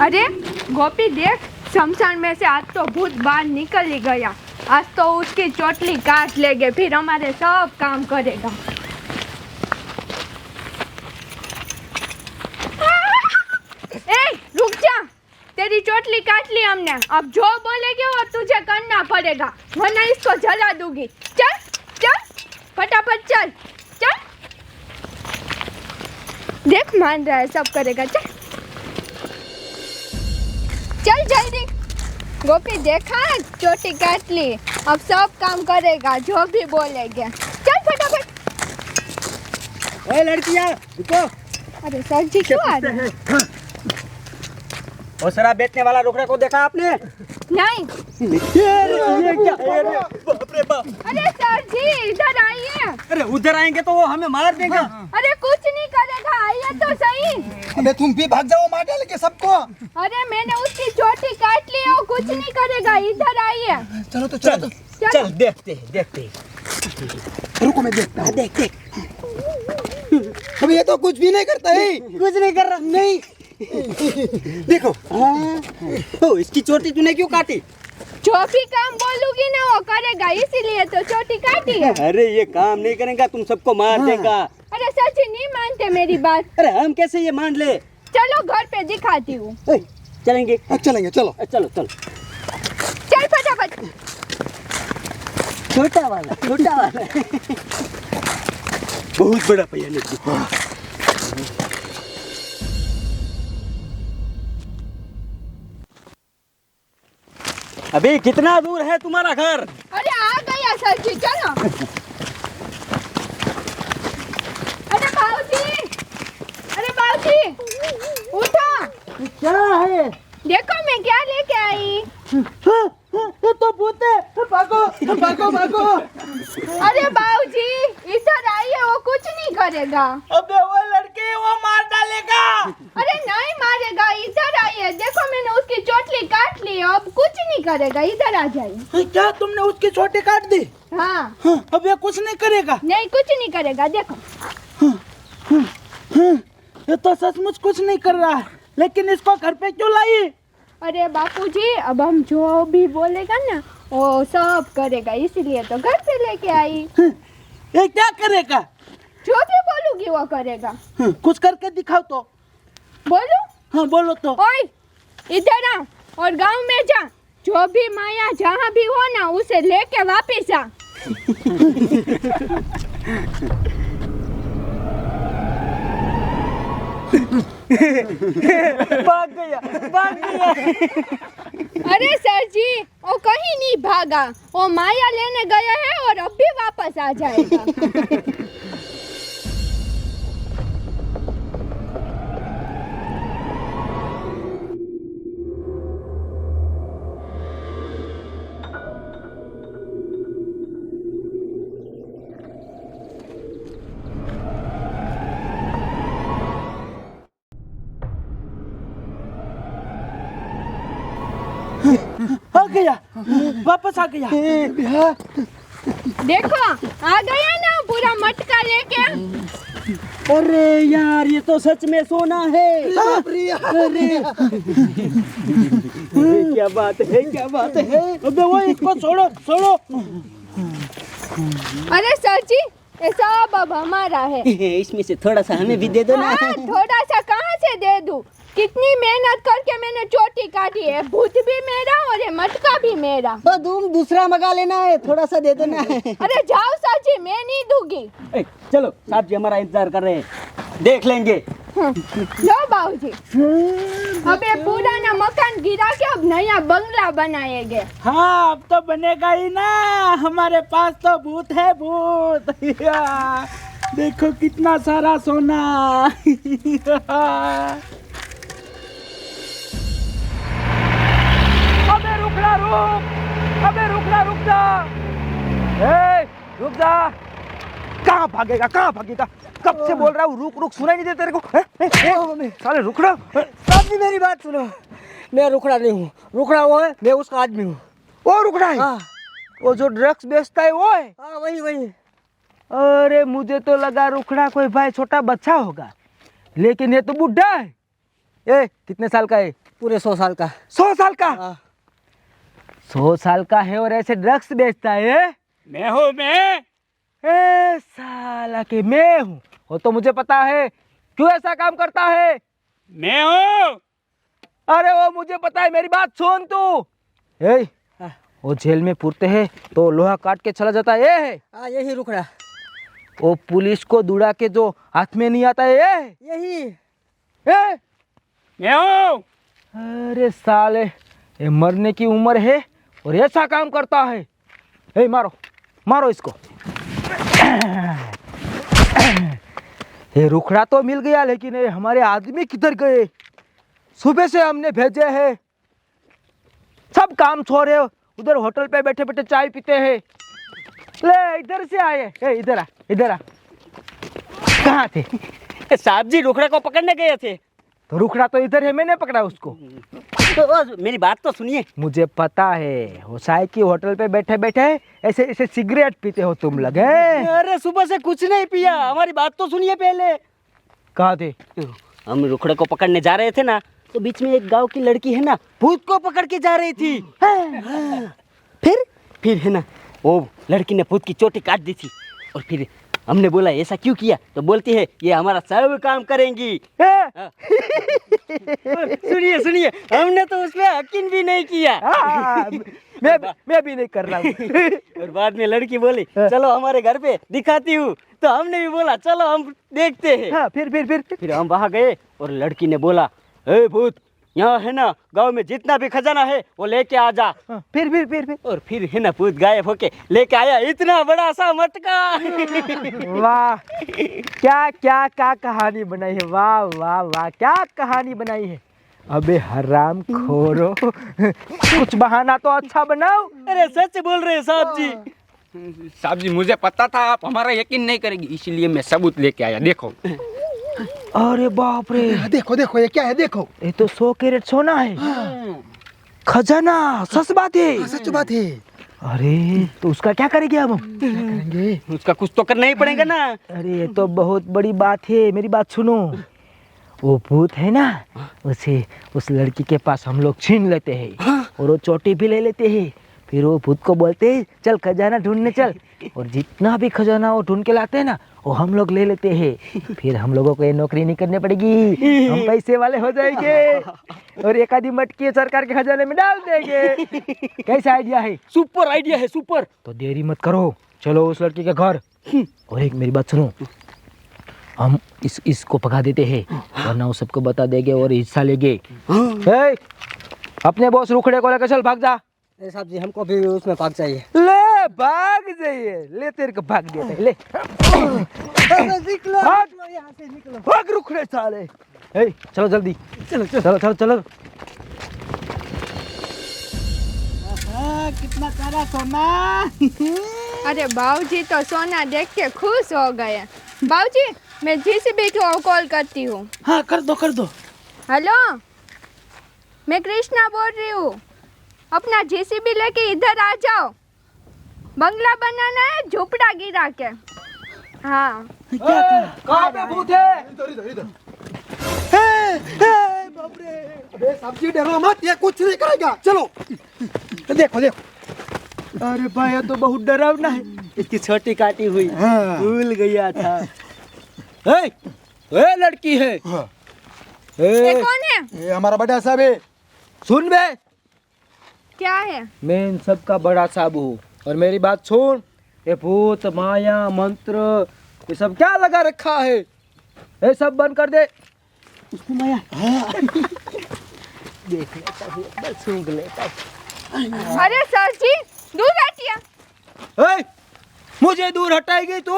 अरे गोपी देख, शमशान में से आज तो भूत बाहर निकल ही गया। आज तो उसकी चोटली काट लेंगे, फिर हमारे सब काम करेगा। ए रुक जा, तेरी चोटली काट ली हमने, अब जो बोलेगी वो तुझे करना पड़ेगा, वरना इसको जला दूंगी। चल चल फटाफट चल चल। देख मान रहा है, सब करेगा। चल चल जल्दी। गोपी देखा, चोटी काट ली, अब सब काम करेगा जो भी बोलेंगे। चल फटाफट। ए लड़कियां रुको। अरे सर जी क्यों आ रहे हैं? वो शराब बेचने वाला रुकने को देखा आपने? नहीं। ये क्या? बाप रे बाप। अरे सर जी इधर आइए। अरे उधर आएंगे तो वो हमें मार देगा। अरे कुछ नहीं करेगा, आइए तो सही। अबे तुम भी भाग जाओ, मार डालेंगे सबको। अरे मैंने उसकी चोटी काट ली, वो कुछ नहीं करेगा, इधर आइए। चलो तो चलो तो। चल देखते हैं। रुको मैं देखता हूँ। देख। अब ये तो कुछ भी नहीं करता है। कुछ नहीं कर रहा। नहीं। देखो। तो इसकी चोटी तूने क्यों काटी? जो भी काम बोलूंगी ना वो करेगा, इसीलिए तो चोटी काटी है। अरे ये काम नहीं करेगा, तुम सबको मार देगा। अरे सर जी नहीं मानते मेरी बात। अरे हम कैसे ये मान ले? चलो घर पे दिखाती हूँ। चलेंगे। चलेंगे चलो। चलो चल फटाफट। छोटा वाला बहुत बड़ा भैया ने। अभी कितना दूर है तुम्हारा घर? अरे आ गया सर जी, चलो। अरे बाबूजी उठो। क्या है? देखो मैं क्या लेके आई। ये तो भूत है। भागो। अरे बाबूजी इधर आइए, वो कुछ नहीं करेगा। अबे वो लड़के वो मार डालेगा। अरे नहीं मारेगा, इधर आइए। देखो मैंने उसकी चोटली काट ली, अब कुछ नहीं करेगा, इधर आ जाइए। क्या तुमने उसकी चोटी काट दी? हाँ। अब ये कुछ नहीं करेगा। नहीं कुछ नहीं करेगा, देखो। ये तो सचमुच कुछ नहीं कर रहा है, लेकिन इसको घर पे क्यों लाई? अरे बापूजी अब हम जो भी बोलेगा ना वो सब करेगा, इसीलिए तो घर पे लेके आई। ये क्या करेगा? जो भी बोलूंगी वो करेगा। कुछ करके दिखाओ तो। बोलू? हाँ बोलो तो। ओए इधर आ और गांव में जा, जो भी माया जहाँ भी हो ना उसे लेके वापिस आ। भाग गया। अरे सर जी वो कहीं नहीं भागा, वो माया लेने गया है और अब भी वापस आ जाएगा। आ गया, वापस आ गया। देखो आ गया ना पूरा मटका लेके। अरे यार ये तो सच में सोना है। अरे क्या बात है। अबे वो इसको छोड़ो। अरे सर जी ये सब अब हमारा है। इसमें से थोड़ा सा हमें भी दे दो ना। हाँ, थोड़ा सा कहाँ से दे दूं? कितनी मेहनत करके मैंने चोटी काटी है, भूत भी मेरा और ये मटका भी मेरा। तो तुम दूसरा मंगा लेना है, थोड़ा सा दे देना है। अरे जाओ सर जी, मैं नहीं दूंगी। चलो साहब जी हमारा इंतजार कर रहे हैं, देख लेंगे। लो बाबूजी, अब ये पुराना मकान गिरा के अब नया बंगला बनाएंगे। हाँ अब तो बनेगा ही ना, हमारे पास तो भूत है भूत। देखो कितना सारा सोना। अबे रुक जा। रुक जा। कहाँ भागेगा? कब से बोल रहा हूँ रुक, सुनाई नहीं देता तेरे को? साले रुक रहा। साहब जी मेरी बात सुनो, मैं रुकड़ा नहीं हूँ, रुकड़ा वो है, मैं उसका आदमी हूँ। वो रुक रहा है? हाँ। वो जो ड्रग्स बेचता है वो है? हाँ वही। अरे मुझे तो लगा रुखड़ा कोई भाई छोटा बच्चा होगा, लेकिन ये तो बुढ़ा है। ए कितने साल का है? पूरे 100 साल का। 100 साल का? हाँ। 100 साल का है और ऐसे ड्रग्स बेचता है? मैं हूँ मैं। ए साला के मैं हूँ, वो तो मुझे पता है। क्यों ऐसा काम करता है? मैं हूँ। अरे वो मुझे पता है, मेरी बात सुन तू। ए, वो जेल में पुरते हैं तो लोहा काट के चला जाता है, ये है? हाँ यही रुखड़ा। वो पुलिस को दुड़ा के जो हाथ में नहीं आता है, ये है? यही। ए? मैं हूँ। अरे साले, ये मरने की उम्र है और ऐसा काम करता है। ए मारो मारो इसको। ये रुखड़ा तो मिल गया, लेकिन ये हमारे आदमी किधर गए? सुबह से हमने भेजे हैं, सब काम छोड़े उधर होटल पे बैठे बैठे चाय पीते हैं। ले इधर से आए। ए इधर आ, इधर आ। कहाँ थे? साहब जी रुखड़ा को पकड़ने गए थे। तो रुखड़ा तो इधर है, मैंने पकड़ा उसको। तो मेरी बात तो सुनिए। मुझे पता है, वो चाय की होटल पे बैठे बैठे ऐसे ऐसे सिगरेट पीते हो तुम लगे। अरे सुबह से कुछ नहीं पिया, हमारी बात तो सुनिए पहले। कहाँ थे? हम रुखड़े को पकड़ने जा रहे थे ना, तो बीच में एक गांव की लड़की है ना, भूत को पकड़ के जा रही थी। फिर है ना, वो लड़की ने भूत की चोटी काट दी थी। और फिर हमने बोला ऐसा क्यों किया, तो बोलती है ये हमारा सब काम करेंगी। हाँ। सुनिए सुनिए, हमने तो उसमें यकीन भी नहीं किया। मैं भी नहीं कर रहा हूँ। और बाद में लड़की बोली चलो हमारे घर पे दिखाती हूँ, तो हमने भी बोला चलो हम देखते हैं। हाँ, फिर हम वहाँ गए और लड़की ने बोला ए भूत, यहाँ है ना गांव में जितना भी खजाना है वो लेके आ जा। हाँ, फिर और फिर है ना भूत गायब होके लेके आया इतना बड़ा सा मटका। वाह, क्या क्या क्या कहानी बनाई है। वाह वाह वाह, क्या कहानी बनाई है। अबे हराम खोरो, कुछ बहाना तो अच्छा बनाओ। अरे सच बोल रहे हैं साहब जी। साहब जी मुझे पता था आप हमारा यकीन नहीं करेंगे, इसीलिए मैं सबूत लेके आया। देखो। अरे बाप रे, देखो देखो ये क्या है, देखो। ये तो 100 कैरेट सोना है। खजाना, सच बात है। सच बात है। अरे तो उसका क्या करेंगे अब हम? करेंगे। उसका कुछ तो करना ही पड़ेगा ना। अरे ये तो बहुत बड़ी बात है, मेरी बात सुनो। वो भूत है ना, उसे उस लड़की के पास हम लोग छीन लेते हैं और वो चोटी भी ले लेते हैं। फिर वो भूत को बोलते हैं चल खजाना ढूंढने चल, और जितना भी खजाना वो ढूंढ के लाते हैं ना वो हम लोग ले लेते हैं। फिर हम लोगों को ये नौकरी नहीं करनी पड़ेगी, हम पैसे वाले हो जाएंगे और एक आधी मटकी सरकार के खजाने में डाल देंगे। कैसा आइडिया है? सुपर आइडिया है, सुपर। तो देरी मत करो, चलो उस लड़की के घर। और एक मेरी बात सुनो, हम इसको पका देते हैं वरना वो सबको बता देंगे और हिस्सा लेंगे। अपने बॉस रुखड़े को लेकर चल, भाग जा। साहब जी हमको भी उसमें भाग चाहिए। ले भाग जाइए, ले तेरे को भाग देते हैं, ले निकलो भाग। यहाँ से निकलो। भाग रुखड़े साले। चलो जल्दी, चलो चलो चलो चलो। कितना सारा सोना। अरे बाबूजी तो सोना देख के खुश हो गए। बाबूजी मैं जेसीबी को कॉल करती हूँ। हाँ कर दो। हेलो, मैं कृष्णा बोल रही हूँ। अपना जेसीबी लेके इधर आ जाओ, बंगला बनाना है झोपड़ा गिरा के। हाँ कहाँ पे भूत है? अबे सब्जी डरो मत, ये कुछ नहीं करेगा। चलो देखो देखो। अरे भाई ये तो बहुत डरावना है। इसकी छोटी काटी हुई भूल गया था। ए लड़की है। ये कौन है? ये हमारा बड़ा साहब है। सुन बे, क्या है? मैं इन सब का बड़ा साहब हूँ और मेरी बात सुन। ये भूत माया मंत्र ये सब क्या लगा रखा है, ये सब बंद कर दे। उसको माया देख लेता हूँ, बस सूंघ लेता हूँ। अरे सर जी दूर हटिए। मुझे दूर हटाएगी तू?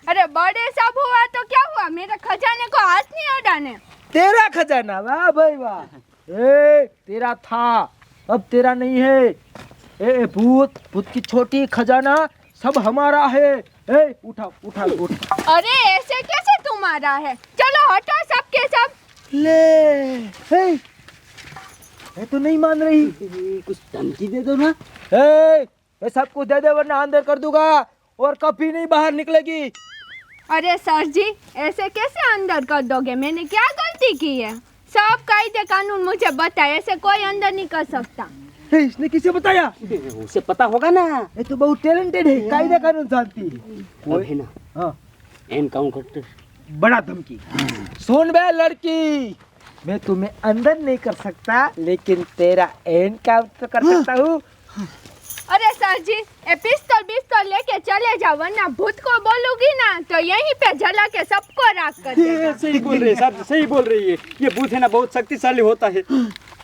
अरे बड़े साहब हुआ तो क्या हुआ, मेरे खजाने को हाथ नहीं अड़ाने। तेरा खजाना? वाह भाई वाह। तेरा था, अब तेरा नहीं है। भूत की छोटी खजाना सब हमारा है। उठा। अरे ऐसे कैसे तुम्हारा है? चलो हटो सबके सब। ले ये तो नहीं मान रही। कुछ धमकी दे दो ना। ये सब कुछ दे दे वरना अंदर कर दूंगा और कभी नहीं बाहर निकलेगी। अरे सर जी ऐसे कैसे अंदर कर दोगे, मैंने क्या गलती की है? सब कायदे कानून मुझे बताए, ऐसे कोई अंदर नहीं कर सकता। हे, इसने किसे बताया? उसे पता होगा ना। ये तो बहुत टैलेंटेड है, कायदा कानून जानती है। अब है ना हाँ, एनकाउंटर। बड़ा धमकी। सुन बे लड़की, मैं तुम्हें अंदर नहीं कर सकता, लेकिन तेरा एनकाउंटर कर सकता हूँ। अरे सर जी, ये पिस्तौल लेके चले जाओ, वरना भूत को बोलूंगी ना तो यहीं पे जला के सबको राख कर देगा। सही बोल रही है साहब, सही बोल रही है। ये भूत है ना बहुत शक्तिशाली होता है।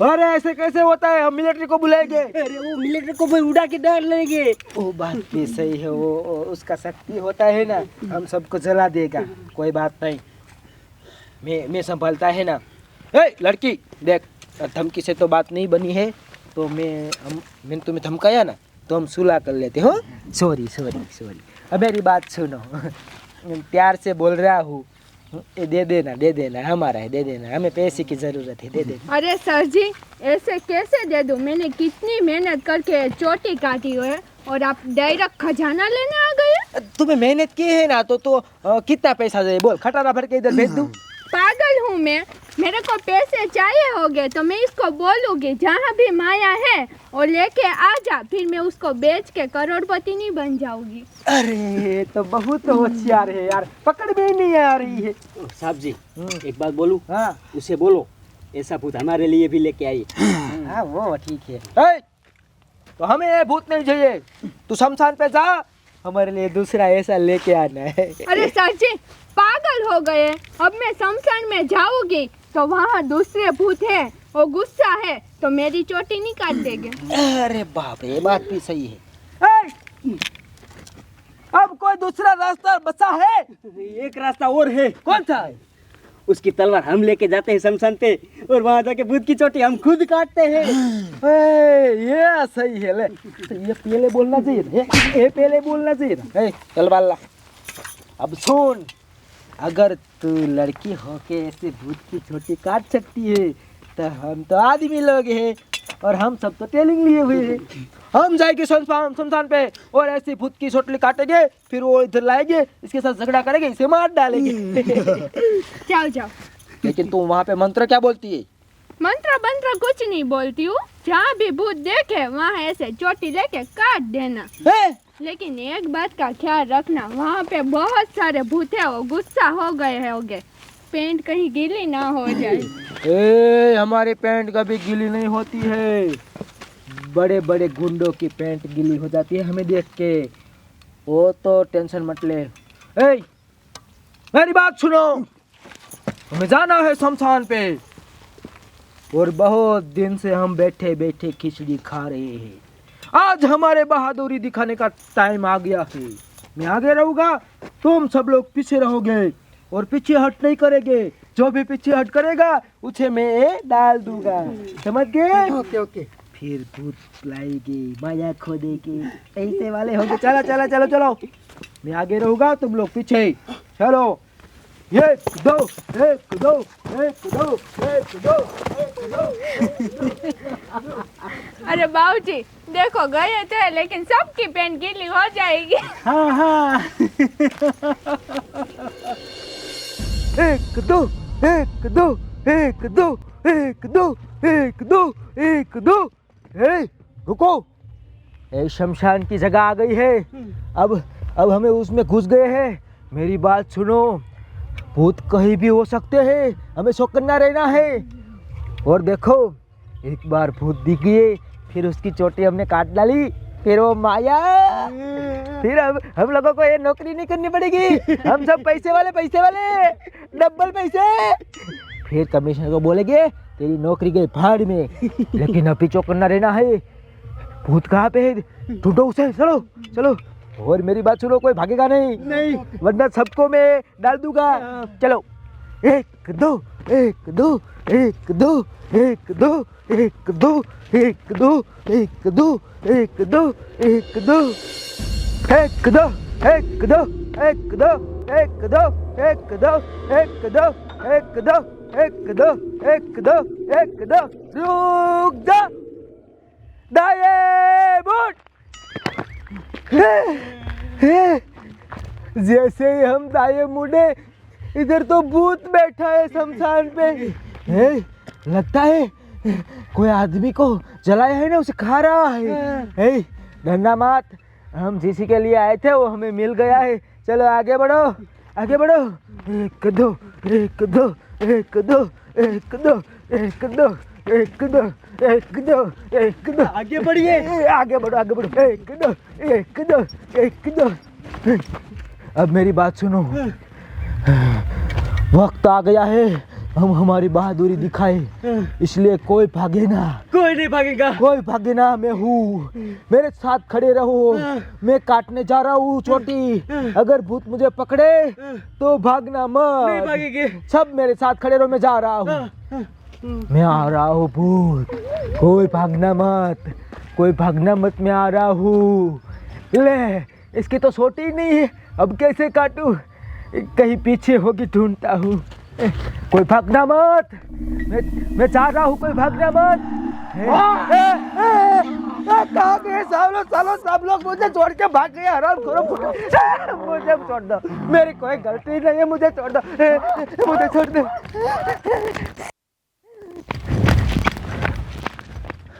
अरे ऐसे कैसे होता है? हम मिलिट्री को बुलाएंगे। अरे वो मिलिट्री को भी उड़ा के डाल लेंगे। वो बात भी सही है, वो उसका शक्ति होता है ना, हम सबको जला देगा। कोई बात नहीं, मैं संभालता है ना। ए लड़की देख, धमकी से तो बात नहीं बनी है, तो मैंने तुम्हें धमकाया ना, तो हम सुलह कर लेते हो। सॉरी। अब मेरी बात सुनो, प्यार से बोल रहा हूँ, ये दे देना, हमारा है, दे देना, हमें पैसे की जरूरत है, दे देना। अरे सर जी, ऐसे कैसे दे दूं? मैंने कितनी मेहनत करके चोटी काटी है और आप डायरेक्ट खजाना लेने आ गए। तुम्हें मेहनत की है ना, तो कितना पैसा चाहिए बोल, खटारा भर के इधर भेज दूँ। पागल हूँ मैं, मेरे को पैसे चाहिए होंगे तो मैं इसको बोलूँगी जहाँ भी माया है और लेके आ जा, फिर मैं उसको बेच के करोड़पति नहीं बन जाऊंगी। अरे तो बहुत होशियार है यार, पकड़ में ही नहीं आ रही है। साहब जी एक बात बोलूं? हाँ उसे बोलो ऐसा भूत हमारे लिए भी लेके आई। हाँ, वो ठीक है। तो हमें ये भूत नहीं चाहिए, तू शमशान पे जा, हमारे लिए दूसरा ऐसा लेके आना है। अरे सर जी, पागल हो गए? अब मैं शमशान में जाऊंगी तो वहाँ दूसरे भूत है, वो गुस्सा है तो मेरी चोटी नहीं काट देंगे। अरे बाप रे, बात भी सही है। अब कोई दूसरा रास्ता बचा है? एक रास्ता और है। कौन सा है? उसकी तलवार हम लेके जाते हैं शमशान पे और वहां जाके भूत की चोटी हम खुद काटते हैं। ये सही है। ले, ये पहले बोलना चाहिए था, ये पहले बोलना चाहिए था। तलवार ला। अब सुन, अगर तू लड़की होके ऐसे भूत की छोटी काट सकती है, तो हम तो आदमी लोग हैं और हम सब तो ट्रेनिंग लिए हुए हैं। हम जाएंगे शमशान पे और ऐसे भूत की छोटी काटेंगे, फिर वो इधर लाएंगे, इसके साथ झगड़ा करेंगे, इसे मार डालेंगे। जाओ। लेकिन तू वहाँ पे मंत्र क्या बोलती है? मंत्र कुछ नहीं बोलती हूँ, जहाँ भी भूत देखे वहाँ ऐसे चोटी लेके काट देना। लेकिन एक बात का ख्याल रखना, वहाँ पे बहुत सारे भूत है, वो गुस्सा हो गए होंगे, पेंट कहीं गीली ना हो जाए। हमारी पेंट कभी गीली नहीं होती है, बड़े बड़े गुंडों की पेंट गीली हो जाती है हमें देख के, वो तो टेंशन मत ले। मेरी बात सुनो, हमें जाना है शमशान पे और बहुत दिन से हम बैठे बैठे खिचड़ी खा रहे हैं। आज हमारे बहादुरी दिखाने का टाइम आ गया है। मैं आगे रहूंगा, तुम सब लोग पीछे रहोगे और पीछे हट नहीं करेंगे। जो भी पीछे हट करेगा उसे मैं डाल दूंगा, समझ गए? ओके। फिर भूत लाएगी, माया खो देगी, ऐसे वाले होंगे। चलो। मैं आगे रहूंगा, तुम लोग पीछे। चलो, 1 2 1 2 1 2 1 2 1 2। अरे बाबूजी देखो, गए थे लेकिन सबकी पेंट गीली हो जाएगी। हाँ। 1 2 1 2 1 2 1 2 1 2 1 2। रुको, शमशान की जगह आ गई है। अब हमें उसमें घुस गए हैं। मेरी बात सुनो, भूत कहीं भी हो सकते हैं, हमें चौकन्ना रहना है। और देखो, एक बार भूत दिख गए, फिर उसकी चोटी हमने काट डाली, फिर वो माया, फिर हम लोगों को ये नौकरी नहीं करनी पड़ेगी। हम सब पैसे वाले, डबल पैसे। फिर कमिश्नर को बोलेंगे तेरी नौकरी गई भाड़ में, लेकिन अभी चौकन्ना रहना है। भूत कहाँ पे है? ढूंढो उसे। चलो। और मेरी बात सुनो, कोई भागेगा नहीं, वरना सबको मैं डाल दूंगा। चलो, 1 2 1 2 1 2 1 2 1 2 1 2 1 2 1 2 1 2 1 2 1 2 1 2 1 2 1 2 1 2 1 2 1 2 1 2 1 2। रुक जा, दाएं मुड़। जैसे ही हम दाएं मुड़े, इधर तो भूत बैठा है शमशान पे। लगता है कोई आदमी को जलाया है ना, उसे खा रहा है। डरना मत, हम जिसी के लिए आए थे वो हमें मिल गया है। चलो आगे बढ़ो, आगे बढ़ो। एक दो, एक दो, एक दो, एक दो, एक दो, एक दो, एक दो, एक दो। आगे बढ़िए। आगे बढ़ो, आगे बढ़ो। एक दो, एक दो, एक दो। अब मेरी बात सुनो, वक्त आ गया है हम हमारी बहादुरी दिखाए, इसलिए कोई भागे ना। कोई नहीं भागेगा। कोई भागे ना, मैं हूँ, मेरे साथ खड़े रहो। मैं काटने जा रहा हूँ चोटी, अगर भूत मुझे पकड़े तो भागना मत। नहीं भागेंगे। सब मेरे साथ खड़े रहो, मैं जा रहा हूँ। मैं आ रहा हूँ भूत, कोई भागना मत, कोई भागना मत, मैं आ रहा हूँ। ले, इसकी तो सोटी ही नहीं है, अब कैसे काटूं? कहीं पीछे होगी, ढूंढता हूँ। कोई भागना मत, मैं चाह रहा हूँ, कोई भागना मत। कहाँ गए सब लोग मुझे छोड़ के भाग गए। आराम करो, मुझे छोड़ दो, मेरी कोई गलती नहीं है, मुझे छोड़ दो, मुझे छोड़ दो।